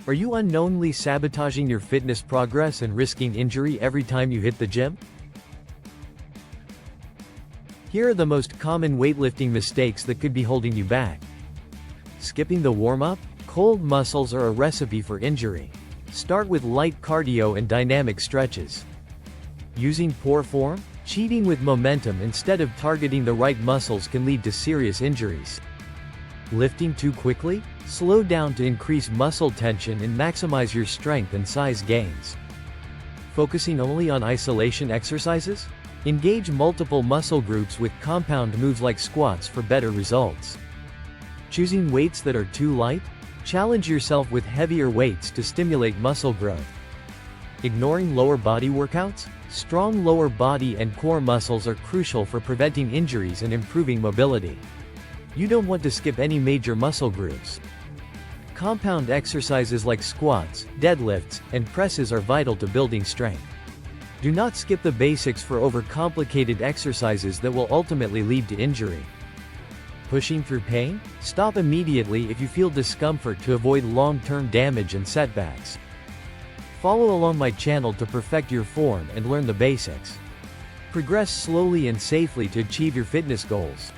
Are you unknowingly sabotaging your fitness progress and risking injury every time you hit the gym? Here are the most common weightlifting mistakes that could be holding you back. Skipping the warm-up? Cold muscles are a recipe for injury. Start with light cardio and dynamic stretches. Using poor form? Cheating with momentum instead of targeting the right muscles can lead to serious injuries. Lifting too quickly? Slow down to increase muscle tension and maximize your strength and size gains. Focusing only on isolation exercises? Engage multiple muscle groups with compound moves like squats for better results. Choosing weights that are too light? Challenge yourself with heavier weights to stimulate muscle growth. Ignoring lower body workouts? Strong lower body and core muscles are crucial for preventing injuries and improving mobility. You don't want to skip any major muscle groups. Compound exercises like squats, deadlifts, and presses are vital to building strength. Do not skip the basics for overcomplicated exercises that will ultimately lead to injury. Pushing through pain? Stop immediately if you feel discomfort to avoid long-term damage and setbacks. Follow along my channel to perfect your form and learn the basics. Progress slowly and safely to achieve your fitness goals.